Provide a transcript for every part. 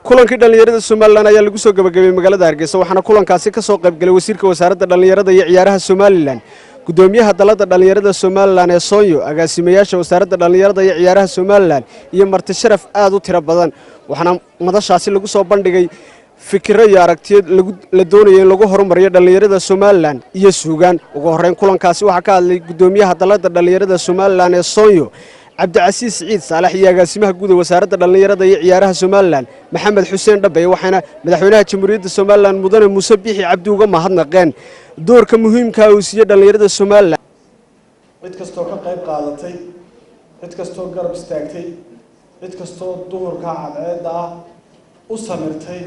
kulankii dhalinyarada Somaliland ayaa lagu soo gabagabay magaalada Hargeysa waxaana kulankaasi ka soo qayb galay wasiirka wasaaradda dhalinyarada iyo ciyaaraha Somaliland gudoomiyaha dalada dhalinyarada Somaliland ee Sooyo agaasimayaasha wasaaradda dhalinyarada iyo ciyaaraha Somaliland iyo marti sharaf aad u tiro badan waxaana madashaasi lagu soo bandhigay fikirro iyo aragtiyo la doonayo in lagu horumariyo dhalinyarada Somaliland iyo suugaan ugu horeyn kulankaasi waxa ka hadlay gudoomiyaha dalada dhalinyarada Somaliland ee Sooyo Cabdicasiis Ciid Saalax iyo agaasimaha guud ee wasaaradda dhalinyarada iyo ciyaaraha Somaliland Maxamed Xuseen Dhabbay waxaana madaxweynaha Jamhuuriyadda Somaliland Mudane Muuse Biixi Cabdi uga mahadnaqeen doorka muhiimka ah oo siiyay dhalinyarada Somaliland cid kasto ka qayb qaadatay cid kasto garab istaagtay cid kasto doorka cadceed ah u samirtay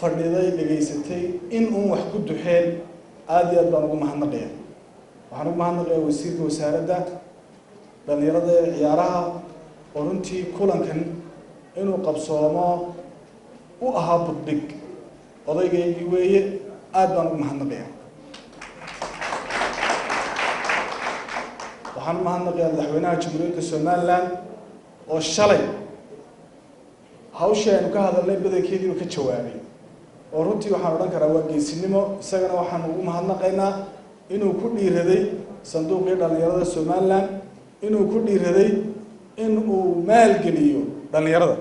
fadhiday dhageysatay in uu wax ku duxeen aad iyo aad baan ugu mahadnaqayaa waxaan ugu mahadnaqayaa wasiirka wasaaradda dhalinyarada ciyaaraha oo runtii kulankan inuu qabsoomo u ahaa budbig odaygaygi weeye aad baan ugu mahadnaqayaa waxaan u mahadnaqayaa madaxweynaha Jamhuuriyadda Somaliland oo shalay hawsha aynu ka hadalnay badankeedii uu ka jawaabay oo runtii waxaan odhan karaa waa geesinimo isagana waxaan ugu mahadnaqaynaa inuu ku dhiiraday sanduuqii dhalinyarada Somaliland inuu ku dhiiraday in uu maalgeliyo dhalinyarada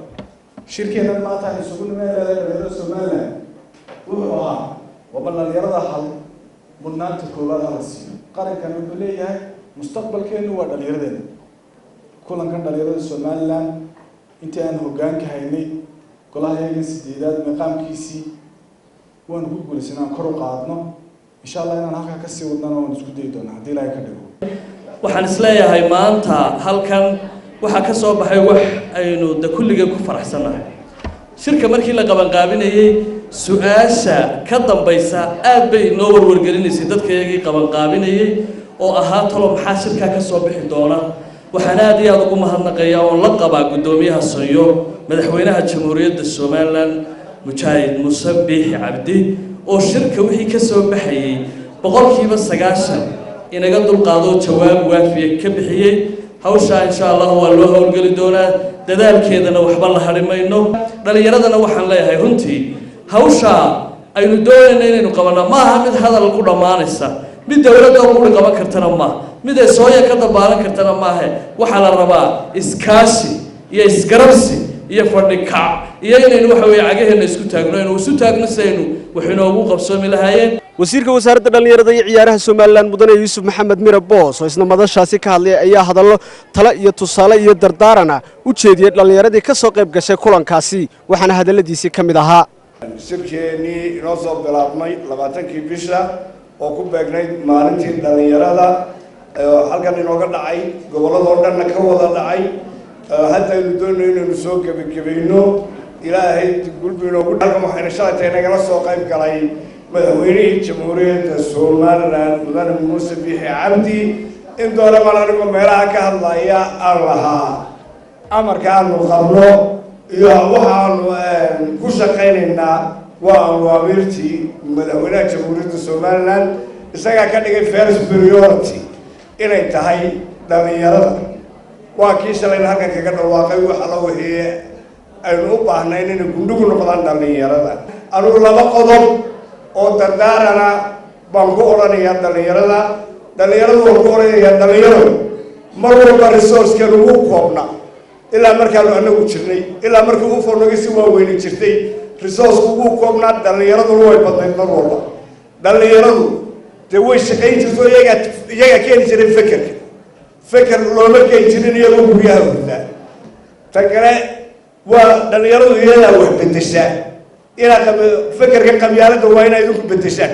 shirkeena maanta ay isugu nimaadeen dhalinyarada Somaliland wuxuu ahaa waa dhalinyarada hal mudnaanta koowaad la siiyo qarankan wuxuu leeyahay mustaqbalkeenu waa dhalinyaradeena kulankan dhalinyarada Somaliland intii aan hoggaanka haynay golaha sideedaad maqaamkiisii waan ku guulaysanaa kor u qaadno insha Allah inaan halka ka sii wadnana waan isku day doonaa hadii Ilaahay ka dhigo waxaan isleeyahay maanta halkan waxa ka soo baxay wax aynu kulliga ku faraxsanahay shirka markii la qaban qaabinayay su'aasha ka dambaysa aad bay noo warwargelinaysay dadkayagii qaban qaabinayay oo ahaa talo maxaa shirka ka soo bixi doona waxaan aad iyo aad ugu mahadnaqayaa oo la qabaa gudoomiyaha Sooyo madaxweynaha Jamhuuriyadda Somaliland Mujaahid Muuse Biixi Cabdi oo shirka wixii ka soo baxayay 90% inaga dulqaado jawaab waafiye ka bixiyay hawsha insha Allah waa loo hawlgali doonaa dadaalkeedana waxba la harimayno dhalinyaradana waxaan leeyahay runtii hawsha aynu doonayno inaynu qabano ma aha mid hadal ku dhamaanaysa mid dawladda ugu qaban kartana ma mid ay Sooyo ka dabaalan kartana ma aha waxa la rabaa iskaashi iyo isgarabsi iyo fadhika iyo inaynu waxa weey cagaheena isku taagno inuu isu taagno saynu waxaynu ugu qabsoomi lahaayeen wasiirka wasaaradda dhalinyarada iyo ciyaaraha Somaliland Mudane Yuusuf Maxamed Mire Boos oo isna madashaasi ka hadlay ayaa hadallo talo iyo tusaale iyo dardaarana u jeediyay dhalinyaradii ka soo qayb gashay kulankaasi waxaana hadaladiisii kamid ahaa shirkeeni inoo soo bilaabmay 20kii bisha oo ku beegnayd maalintii dhalinyarada halkan inooga dhacay gobolada dhan ka wada dhacay hadda aynu doonayno inaynu soo gabagabayno ilaahay gulbiino ku dhalmo waxayna shalaytay nagala soo qayb galay madaxweynihii Jamhuuriyadda Somaliland Mudane Muuse Biixi Cabdi in doona malaarigo meelaha ka hadlaya allaha amarkaanu qabno iyo waxaanu ku shaqaynaynaa waa awaamirtii madaxweynaha Jamhuuriyadda Somaliland isaga ka dhigay first priority inay tahay dhalinyarada waa kii shalayna halkan kaga dhawaaqay waxa la wixii aynu u baahnayn in guddigu noqdaan dhalinyarada anigu laba qodob oo dardaarana baan ku oranayaa dhalinyarada oo ku oranayaa dhalinyarada mar walba resource-ka lagu koobna ilaa markaanu anagu jirnay ilaa markii uu fornogay si waaweyn jirtay resource ugu koobna dhalinyaradu way badnayd mar walba dhalinyaradu way shaqayn jirto iyaga keeni jiray fikir looma keeni jirin iyagoo guryaha hurda tan kale waa dhalinyaradu iyada wax bedeshaa inaad fikirka qabyaalada waa inaad idinku bedeshaan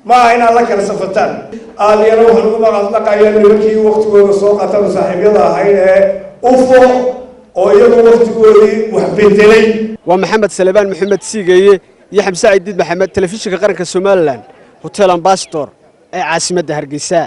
ma aha inaad la kala safataan aadiyana waxaan ugu mahadnaqayaa nimankii waqtigooda soo qaatan saaxiibyada ahayd ee ufo oo iyagu waqtigoodii wax bedelay waa Maxamed Salebaan Maxamed Siigaye iyo Xamse Ciid Maxamed telefishinka qaranka Somaliland Hotel Ambassador ee caasimadda Hargeysa.